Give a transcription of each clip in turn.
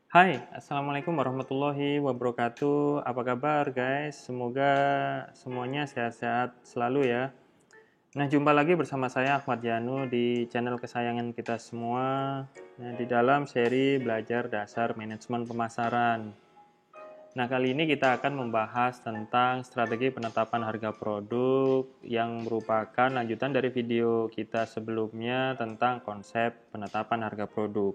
Hai, Assalamualaikum warahmatullahi wabarakatuh. Apa kabar guys? Semoga semuanya sehat-sehat selalu ya. Nah, jumpa lagi bersama saya Ahmad Janu di channel kesayangan kita semua. Nah, di dalam seri belajar dasar manajemen pemasaran. Nah, kali ini kita akan membahas tentang strategi penetapan harga produk yang merupakan lanjutan dari video kita sebelumnya tentang konsep penetapan harga produk.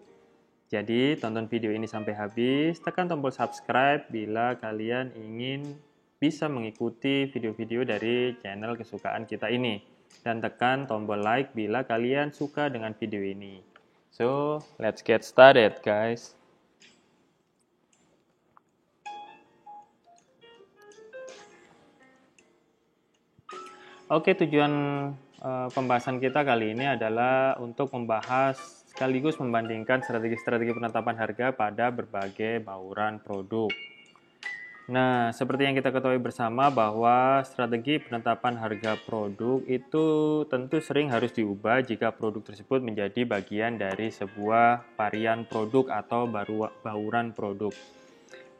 Jadi, tonton video ini sampai habis, tekan tombol subscribe bila kalian ingin bisa mengikuti video-video dari channel kesukaan kita ini. Dan tekan tombol like bila kalian suka dengan video ini. So, let's get started guys. Oke, tujuan pembahasan kita kali ini adalah untuk membahas sekaligus membandingkan strategi-strategi penetapan harga pada berbagai bauran produk. Nah, seperti yang kita ketahui bersama bahwa strategi penetapan harga produk itu tentu sering harus diubah jika produk tersebut menjadi bagian dari sebuah varian produk atau bauran produk.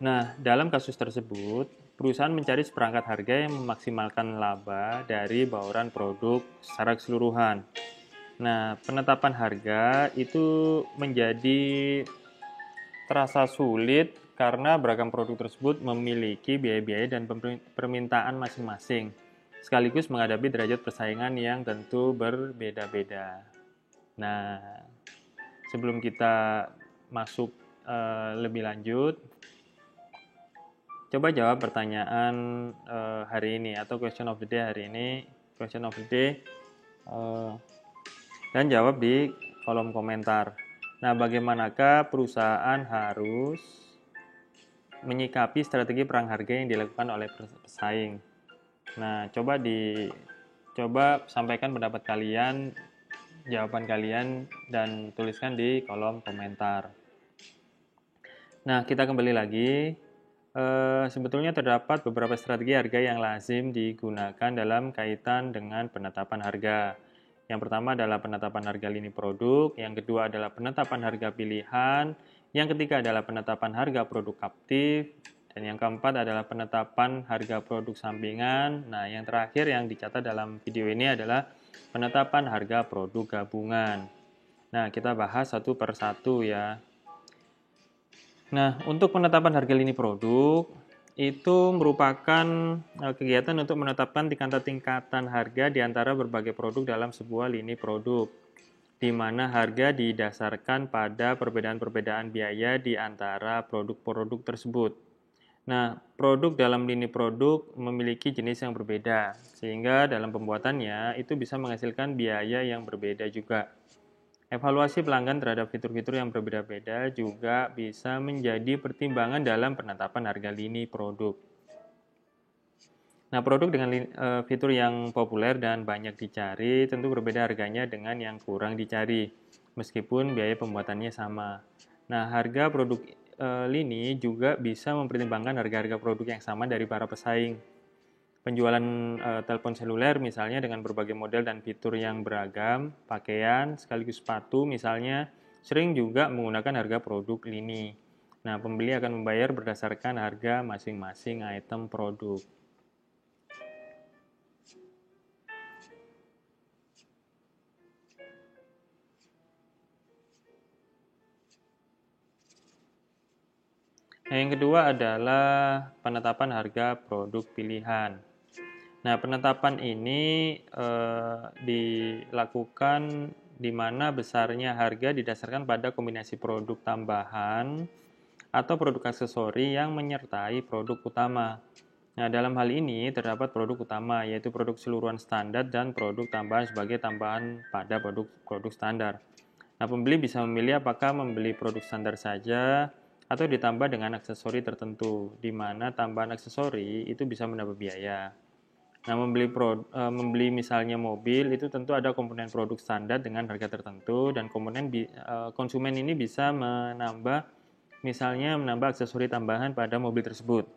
Nah, dalam kasus tersebut, perusahaan mencari seperangkat harga yang memaksimalkan laba dari bauran produk secara keseluruhan. Nah, penetapan harga itu menjadi terasa sulit karena beragam produk tersebut memiliki biaya-biaya dan permintaan masing-masing, sekaligus menghadapi derajat persaingan yang tentu berbeda-beda. Nah, sebelum kita masuk lebih lanjut, coba jawab pertanyaan hari ini atau question of the day hari ini, question of the day, dan jawab di kolom komentar. Nah, bagaimanakah perusahaan harus menyikapi strategi perang harga yang dilakukan oleh pesaing? Nah, coba sampaikan pendapat kalian, jawaban kalian, dan tuliskan di kolom komentar. Nah, kita kembali lagi. Sebetulnya terdapat beberapa strategi harga yang lazim digunakan dalam kaitan dengan penetapan harga. Yang pertama adalah penetapan harga lini produk, yang kedua adalah penetapan harga pilihan, yang ketiga adalah penetapan harga produk kaptif, dan yang keempat adalah penetapan harga produk sampingan. Nah, yang terakhir yang dicatat dalam video ini adalah penetapan harga produk gabungan. Nah, kita bahas satu per satu ya. Nah, untuk penetapan harga lini produk, itu merupakan kegiatan untuk menetapkan tingkatan harga di antara berbagai produk dalam sebuah lini produk, di mana harga didasarkan pada perbedaan-perbedaan biaya di antara produk-produk tersebut. Nah, produk dalam lini produk memiliki jenis yang berbeda, sehingga dalam pembuatannya itu bisa menghasilkan biaya yang berbeda juga. Evaluasi pelanggan terhadap fitur-fitur yang berbeda-beda juga bisa menjadi pertimbangan dalam penetapan harga lini produk. Nah, produk dengan fitur yang populer dan banyak dicari tentu berbeda harganya dengan yang kurang dicari, meskipun biaya pembuatannya sama. Nah, harga produk lini juga bisa mempertimbangkan harga-harga produk yang sama dari para pesaing. Penjualan telepon seluler misalnya dengan berbagai model dan fitur yang beragam, pakaian sekaligus sepatu misalnya sering juga menggunakan harga produk lini. Nah, pembeli akan membayar berdasarkan harga masing-masing item produk. Nah, yang kedua adalah penetapan harga produk pilihan. Nah, penetapan ini dilakukan di mana besarnya harga didasarkan pada kombinasi produk tambahan atau produk aksesori yang menyertai produk utama. Nah, dalam hal ini terdapat produk utama, yaitu produk keseluruhan standar dan produk tambahan sebagai tambahan pada produk standar. Nah, pembeli bisa memilih apakah membeli produk standar saja atau ditambah dengan aksesori tertentu, di mana tambahan aksesori itu bisa menambah biaya. Nah, membeli misalnya mobil itu tentu ada komponen produk standar dengan harga tertentu dan konsumen ini bisa menambah aksesori tambahan pada mobil tersebut.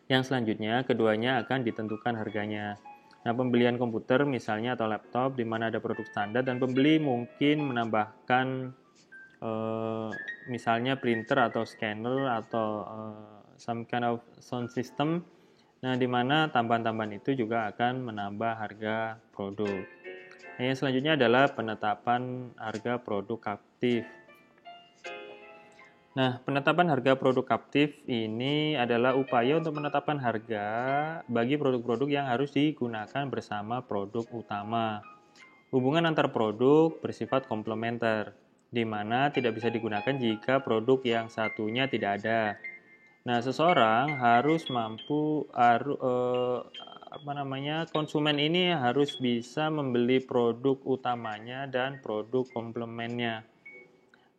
Yang selanjutnya keduanya akan ditentukan harganya. Nah, pembelian komputer misalnya atau laptop di mana ada produk standar dan pembeli mungkin menambahkan misalnya printer atau scanner atau some kind of sound system. Nah, di mana tambahan-tambahan itu juga akan menambah harga produk. Nah, yang selanjutnya adalah penetapan harga produk kaptif. Nah, penetapan harga produk kaptif ini adalah upaya untuk menetapkan harga bagi produk-produk yang harus digunakan bersama produk utama. Hubungan antar produk bersifat komplementer, di mana tidak bisa digunakan jika produk yang satunya tidak ada. Nah, seseorang harus konsumen ini harus bisa membeli produk utamanya dan produk komplemennya.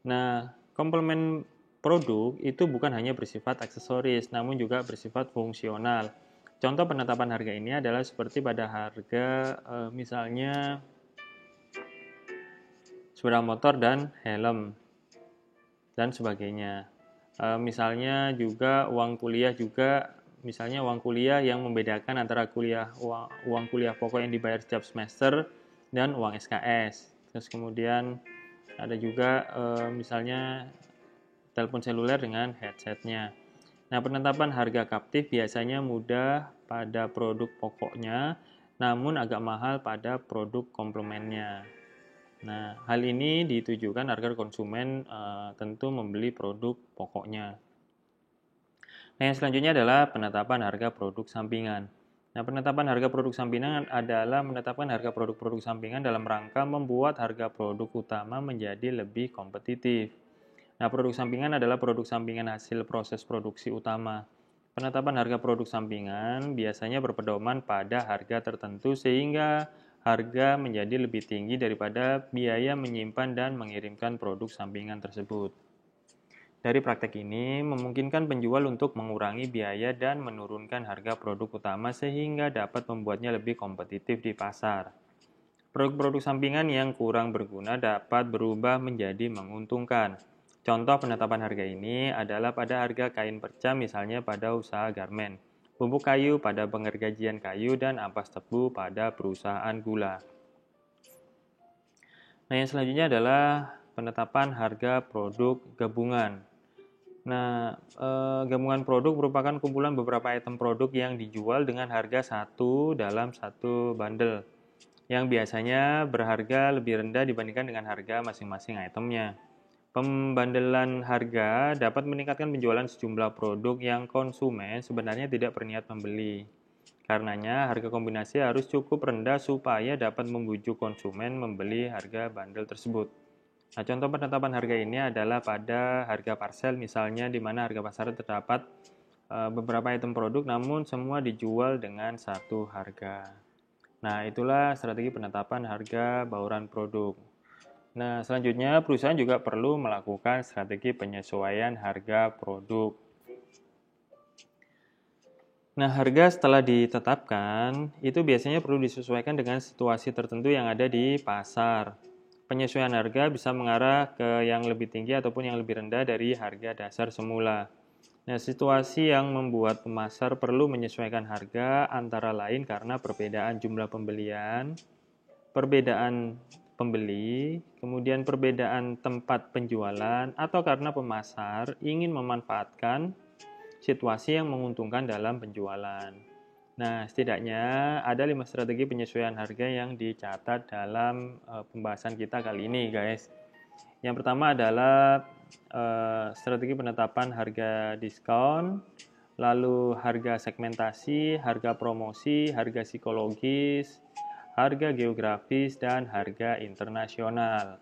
Nah, komplemen produk itu bukan hanya bersifat aksesoris, namun juga bersifat fungsional. Contoh penetapan harga ini adalah seperti pada harga misalnya sepeda motor dan helm dan sebagainya. Misalnya juga uang kuliah juga, misalnya uang kuliah yang membedakan antara uang kuliah pokok yang dibayar setiap semester dan uang SKS. Terus kemudian ada juga misalnya telepon seluler dengan headsetnya. Nah, penetapan harga kaptif biasanya mudah pada produk pokoknya, namun agak mahal pada produk komplemennya. Nah, hal ini ditujukan agar konsumen tentu membeli produk pokoknya. Nah, yang selanjutnya adalah penetapan harga produk sampingan. Nah, penetapan harga produk sampingan adalah menetapkan harga produk-produk sampingan dalam rangka membuat harga produk utama menjadi lebih kompetitif. Nah, produk sampingan adalah produk sampingan hasil proses produksi utama. Penetapan harga produk sampingan biasanya berpedoman pada harga tertentu sehingga harga menjadi lebih tinggi daripada biaya menyimpan dan mengirimkan produk sampingan tersebut. Dari praktek ini, memungkinkan penjual untuk mengurangi biaya dan menurunkan harga produk utama sehingga dapat membuatnya lebih kompetitif di pasar. Produk-produk sampingan yang kurang berguna dapat berubah menjadi menguntungkan. Contoh penetapan harga ini adalah pada harga kain perca misalnya pada usaha garmen, bubuk kayu pada pengergajian kayu, dan ampas tebu pada perusahaan gula. Nah, yang selanjutnya adalah penetapan harga produk gabungan. Nah, gabungan produk merupakan kumpulan beberapa item produk yang dijual dengan harga satu dalam satu bundle, yang biasanya berharga lebih rendah dibandingkan dengan harga masing-masing itemnya. Pembandelan harga dapat meningkatkan penjualan sejumlah produk yang konsumen sebenarnya tidak berniat membeli. Karenanya, harga kombinasi harus cukup rendah supaya dapat membujuk konsumen membeli harga bundle tersebut. Nah, contoh penetapan harga ini adalah pada harga parsel, misalnya di mana harga pasaran terdapat beberapa item produk namun semua dijual dengan satu harga. Nah, itulah strategi penetapan harga bauran produk. Nah, selanjutnya perusahaan juga perlu melakukan strategi penyesuaian harga produk. Nah, harga setelah ditetapkan itu biasanya perlu disesuaikan dengan situasi tertentu yang ada di pasar. Penyesuaian harga bisa mengarah ke yang lebih tinggi ataupun yang lebih rendah dari harga dasar semula. Nah, situasi yang membuat pemasar perlu menyesuaikan harga antara lain karena perbedaan jumlah pembelian, perbedaan pembeli, kemudian perbedaan tempat penjualan, atau karena pemasar ingin memanfaatkan situasi yang menguntungkan dalam penjualan. Nah, setidaknya ada 5 strategi penyesuaian harga yang dicatat dalam pembahasan kita kali ini, guys. Yang pertama adalah strategi penetapan harga diskon, lalu harga segmentasi, harga promosi, harga psikologis, harga geografis, dan harga internasional.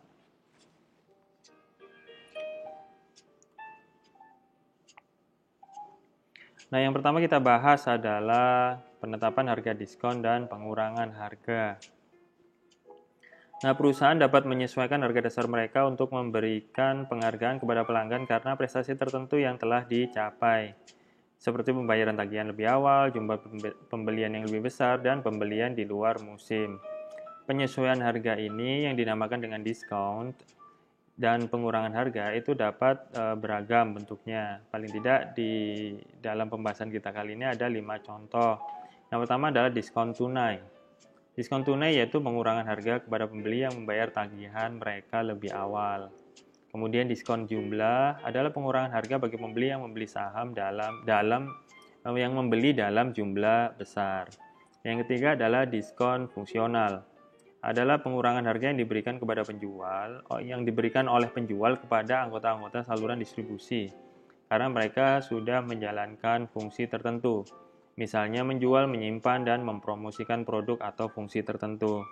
Nah, yang pertama kita bahas adalah penetapan harga diskon dan pengurangan harga. Nah, perusahaan dapat menyesuaikan harga dasar mereka untuk memberikan penghargaan kepada pelanggan karena prestasi tertentu yang telah dicapai, seperti pembayaran tagihan lebih awal, jumlah pembelian yang lebih besar, dan pembelian di luar musim. Penyesuaian harga ini yang dinamakan dengan diskon dan pengurangan harga itu dapat beragam bentuknya. Paling tidak di dalam pembahasan kita kali ini ada 5 contoh. Yang pertama adalah diskon tunai. Diskon tunai yaitu pengurangan harga kepada pembeli yang membayar tagihan mereka lebih awal. Kemudian diskon jumlah adalah pengurangan harga bagi pembeli yang membeli saham yang membeli dalam jumlah besar. Yang ketiga adalah diskon fungsional. Adalah pengurangan harga yang diberikan oleh penjual kepada anggota-anggota saluran distribusi karena mereka sudah menjalankan fungsi tertentu. Misalnya menjual, menyimpan, dan mempromosikan produk atau fungsi tertentu.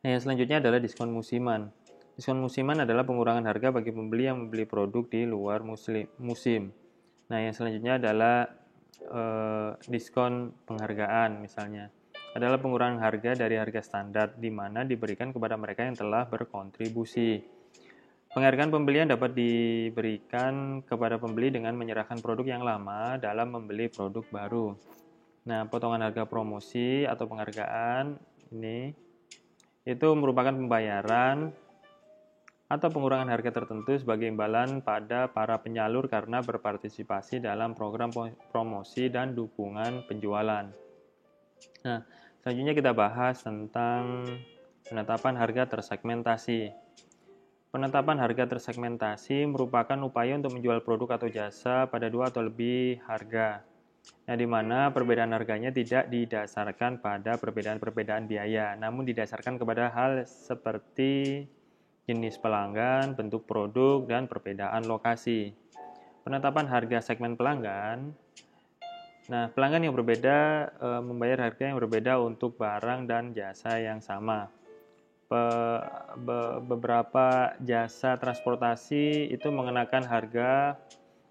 Nah, yang selanjutnya adalah diskon musiman. Diskon musiman adalah pengurangan harga bagi pembeli yang membeli produk di luar musim. Nah, yang selanjutnya adalah diskon penghargaan misalnya. Adalah pengurangan harga dari harga standar di mana diberikan kepada mereka yang telah berkontribusi. Penghargaan pembelian dapat diberikan kepada pembeli dengan menyerahkan produk yang lama dalam membeli produk baru. Nah, potongan harga promosi atau penghargaan ini itu merupakan pembayaran atau pengurangan harga tertentu sebagai imbalan pada para penyalur karena berpartisipasi dalam program promosi dan dukungan penjualan. Nah, selanjutnya kita bahas tentang penetapan harga tersegmentasi. Penetapan harga tersegmentasi merupakan upaya untuk menjual produk atau jasa pada dua atau lebih harga. Nah, di mana perbedaan harganya tidak didasarkan pada perbedaan-perbedaan biaya, namun didasarkan kepada hal seperti jenis pelanggan, bentuk produk, dan perbedaan lokasi. Penetapan harga segmen pelanggan. Nah, pelanggan yang berbeda membayar harga yang berbeda untuk barang dan jasa yang sama. Beberapa jasa transportasi itu mengenakan harga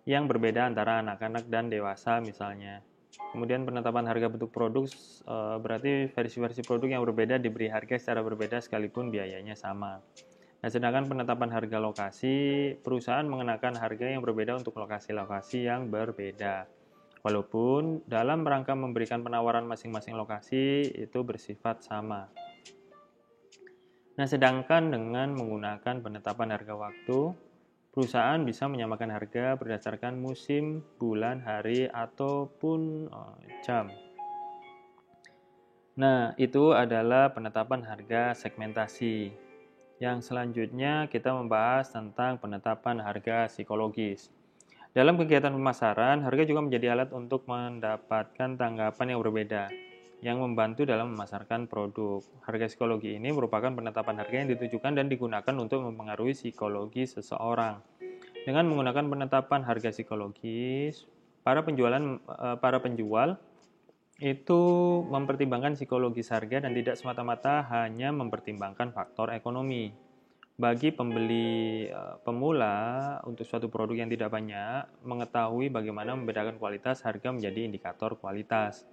yang berbeda antara anak-anak dan dewasa misalnya. Kemudian penetapan harga bentuk produk berarti versi-versi produk yang berbeda diberi harga secara berbeda sekalipun biayanya sama. Nah, sedangkan penetapan harga lokasi, perusahaan mengenakan harga yang berbeda untuk lokasi-lokasi yang berbeda. Walaupun dalam rangka memberikan penawaran masing-masing lokasi itu bersifat sama. Nah, sedangkan dengan menggunakan penetapan harga waktu, perusahaan bisa menyamakan harga berdasarkan musim, bulan, hari, ataupun jam. Nah, itu adalah penetapan harga segmentasi. Yang selanjutnya kita membahas tentang penetapan harga psikologis. Dalam kegiatan pemasaran, harga juga menjadi alat untuk mendapatkan tanggapan yang berbeda yang membantu dalam memasarkan produk. Harga psikologi ini merupakan penetapan harga yang ditujukan dan digunakan untuk mempengaruhi psikologi seseorang. Dengan menggunakan penetapan harga psikologis, para penjual itu mempertimbangkan psikologis harga dan tidak semata-mata hanya mempertimbangkan faktor ekonomi. Bagi pembeli pemula untuk suatu produk yang tidak banyak, mengetahui bagaimana membedakan kualitas harga menjadi indikator kualitas.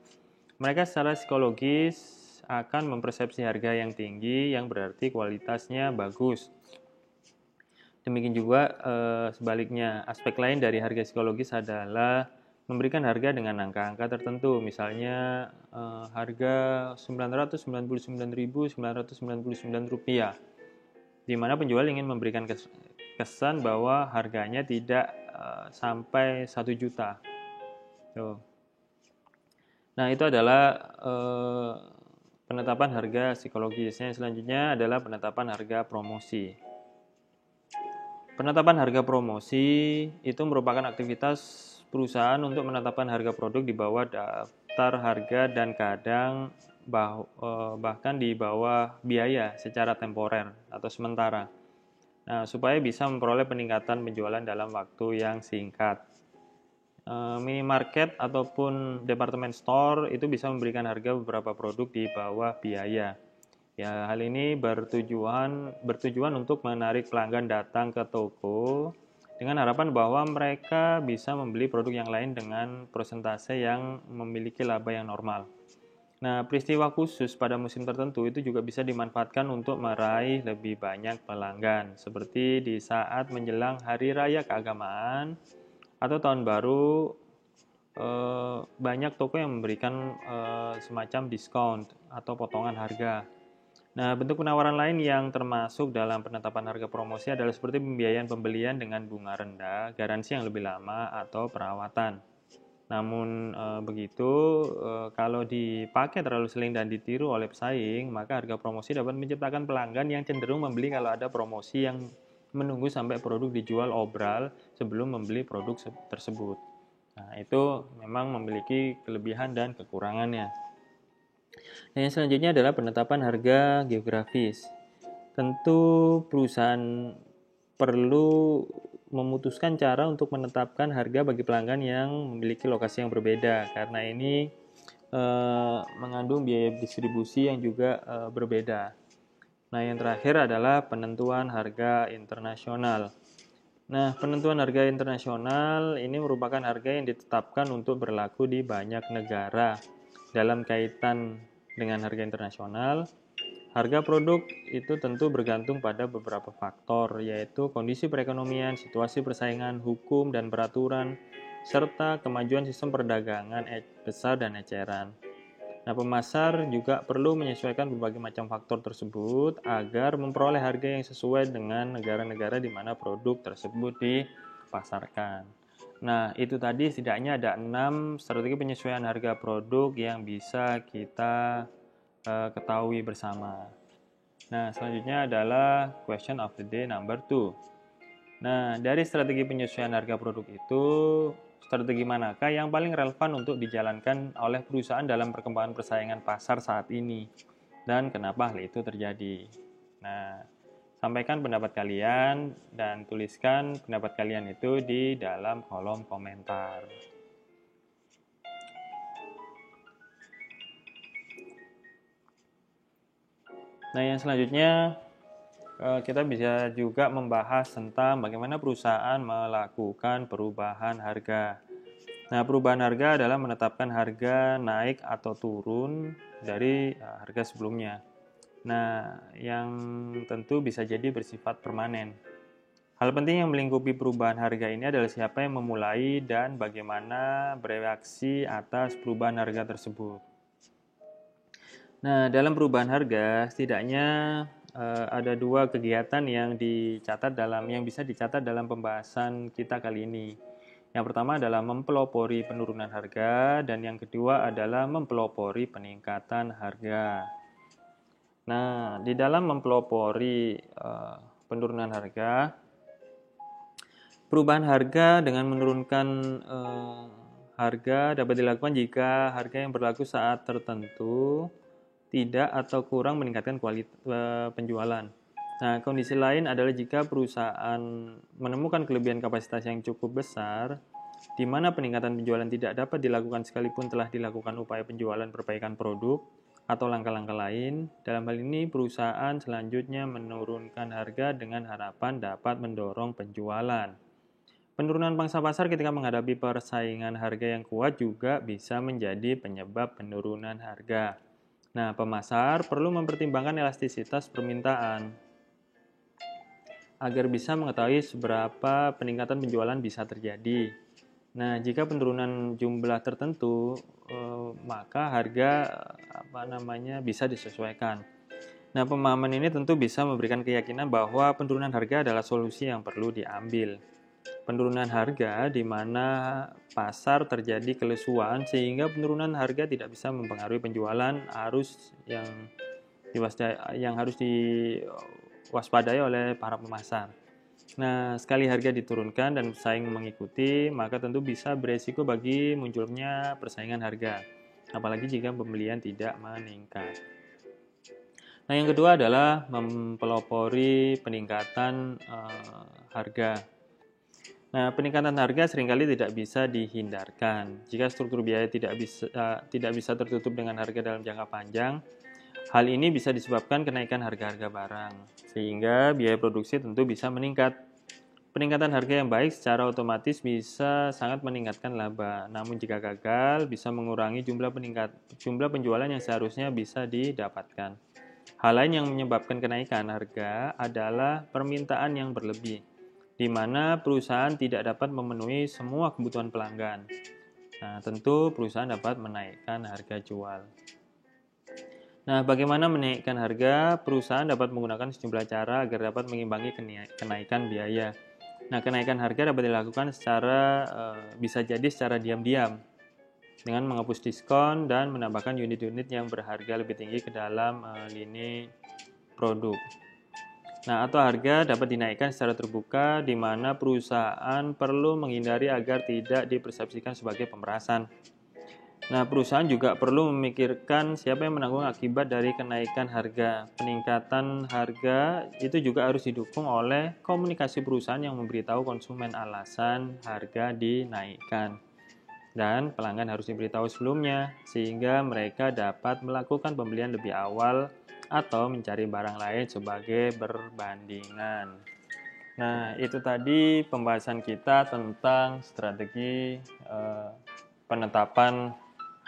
Mereka secara psikologis akan mempersepsi harga yang tinggi yang berarti kualitasnya bagus. Demikian juga sebaliknya, aspek lain dari harga psikologis adalah memberikan harga dengan angka-angka tertentu. Misalnya harga Rp999.999, di mana penjual ingin memberikan kesan bahwa harganya tidak sampai 1 juta. Tuh. Nah, itu adalah penetapan harga psikologisnya. Selanjutnya adalah penetapan harga promosi. Penetapan harga promosi itu merupakan aktivitas perusahaan untuk menetapkan harga produk di bawah daftar harga dan kadang bahkan di bawah biaya secara temporer atau sementara. Nah, supaya bisa memperoleh peningkatan penjualan dalam waktu yang singkat. Minimarket ataupun department store itu bisa memberikan harga beberapa produk di bawah biaya. Ya, hal ini bertujuan untuk menarik pelanggan datang ke toko dengan harapan bahwa mereka bisa membeli produk yang lain dengan persentase yang memiliki laba yang normal. Nah, peristiwa khusus pada musim tertentu itu juga bisa dimanfaatkan untuk meraih lebih banyak pelanggan, seperti di saat menjelang hari raya keagamaan atau tahun baru. Banyak toko yang memberikan semacam diskon atau potongan harga. Nah, bentuk penawaran lain yang termasuk dalam penetapan harga promosi adalah seperti pembiayaan pembelian dengan bunga rendah, garansi yang lebih lama, atau perawatan. Namun begitu, kalau dipakai terlalu sering dan ditiru oleh pesaing, maka harga promosi dapat menciptakan pelanggan yang cenderung membeli kalau ada promosi, yang menunggu sampai produk dijual obral sebelum membeli produk tersebut. Nah, itu memang memiliki kelebihan dan kekurangannya. Nah, yang selanjutnya adalah penetapan harga geografis. Tentu perusahaan perlu memutuskan cara untuk menetapkan harga bagi pelanggan yang memiliki lokasi yang berbeda, karena ini mengandung biaya distribusi yang juga berbeda. Nah, yang terakhir adalah penentuan harga internasional. Nah, penentuan harga internasional ini merupakan harga yang ditetapkan untuk berlaku di banyak negara. Dalam kaitan dengan harga internasional, harga produk itu tentu bergantung pada beberapa faktor, yaitu kondisi perekonomian, situasi persaingan, hukum dan peraturan, serta kemajuan sistem perdagangan besar dan eceran. Nah, pemasar juga perlu menyesuaikan berbagai macam faktor tersebut agar memperoleh harga yang sesuai dengan negara-negara di mana produk tersebut dipasarkan. Nah, itu tadi setidaknya ada 6 strategi penyesuaian harga produk yang bisa kita ketahui bersama. Nah, selanjutnya adalah question of the day number 2. Nah, dari strategi penyesuaian harga produk itu, strategi manakah yang paling relevan untuk dijalankan oleh perusahaan dalam perkembangan persaingan pasar saat ini? Dan kenapa hal itu terjadi? Nah, sampaikan pendapat kalian dan tuliskan pendapat kalian itu di dalam kolom komentar. Nah, yang selanjutnya kita bisa juga membahas tentang bagaimana perusahaan melakukan perubahan harga. Nah, perubahan harga adalah menetapkan harga naik atau turun dari harga sebelumnya. Nah, yang tentu bisa jadi bersifat permanen. Hal penting yang melingkupi perubahan harga ini adalah siapa yang memulai dan bagaimana bereaksi atas perubahan harga tersebut. Nah, dalam perubahan harga, setidaknya ada 2 kegiatan yang bisa dicatat dalam pembahasan kita kali ini. Yang pertama adalah mempelopori penurunan harga, dan yang kedua adalah mempelopori peningkatan harga. Nah, di dalam mempelopori penurunan harga, perubahan harga dengan menurunkan harga dapat dilakukan jika harga yang berlaku saat tertentu tidak atau kurang meningkatkan kualitas penjualan. Nah, kondisi lain adalah jika perusahaan menemukan kelebihan kapasitas yang cukup besar, di mana peningkatan penjualan tidak dapat dilakukan sekalipun telah dilakukan upaya penjualan perbaikan produk atau langkah-langkah lain. Dalam hal ini, perusahaan selanjutnya menurunkan harga dengan harapan dapat mendorong penjualan. Penurunan pangsa pasar ketika menghadapi persaingan harga yang kuat juga bisa menjadi penyebab penurunan harga. Nah, pemasar perlu mempertimbangkan elastisitas permintaan agar bisa mengetahui seberapa peningkatan penjualan bisa terjadi. Nah, jika penurunan jumlah tertentu, maka harga bisa disesuaikan. Nah, pemahaman ini tentu bisa memberikan keyakinan bahwa penurunan harga adalah solusi yang perlu diambil. Penurunan harga di mana pasar terjadi kelesuan sehingga penurunan harga tidak bisa mempengaruhi penjualan yang harus diwaspadai oleh para pemasar. Nah, sekali harga diturunkan dan pesaing mengikuti, maka tentu bisa beresiko bagi munculnya persaingan harga, apalagi jika pembelian tidak meningkat. Nah, yang kedua adalah mempelopori peningkatan harga. Nah, peningkatan harga seringkali tidak bisa dihindarkan. Jika struktur biaya tidak bisa tertutup dengan harga dalam jangka panjang, hal ini bisa disebabkan kenaikan harga-harga barang, sehingga biaya produksi tentu bisa meningkat. Peningkatan harga yang baik secara otomatis bisa sangat meningkatkan laba, namun jika gagal bisa mengurangi jumlah penjualan yang seharusnya bisa didapatkan. Hal lain yang menyebabkan kenaikan harga adalah permintaan yang berlebih, di mana perusahaan tidak dapat memenuhi semua kebutuhan pelanggan. Nah, tentu perusahaan dapat menaikkan harga jual. Nah, bagaimana menaikkan harga? Perusahaan dapat menggunakan sejumlah cara agar dapat mengimbangi kenaikan biaya. Nah, kenaikan harga dapat dilakukan bisa jadi secara diam-diam. dengan menghapus diskon dan menambahkan unit-unit yang berharga lebih tinggi ke dalam lini produk. Nah, atau harga dapat dinaikkan secara terbuka di mana perusahaan perlu menghindari agar tidak dipersepsikan sebagai pemerasan. Nah, perusahaan juga perlu memikirkan siapa yang menanggung akibat dari kenaikan harga. Peningkatan harga itu juga harus didukung oleh komunikasi perusahaan yang memberitahu konsumen alasan harga dinaikkan. Dan pelanggan harus diberitahu sebelumnya sehingga mereka dapat melakukan pembelian lebih awal atau mencari barang lain sebagai perbandingan. Nah, itu tadi pembahasan kita tentang strategi penetapan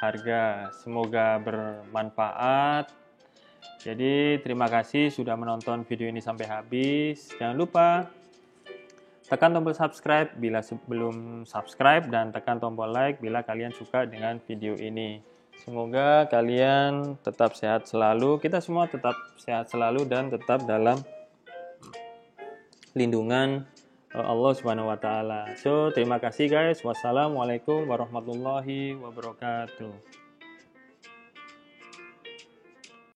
harga. Semoga bermanfaat. Jadi, terima kasih sudah menonton video ini sampai habis. Jangan lupa tekan tombol subscribe bila belum subscribe dan tekan tombol like bila kalian suka dengan video ini. Semoga kalian tetap sehat selalu, kita semua tetap sehat selalu dan tetap dalam lindungan Allah Subhanahu wa taala. So, terima kasih guys. Wassalamualaikum warahmatullahi wabarakatuh.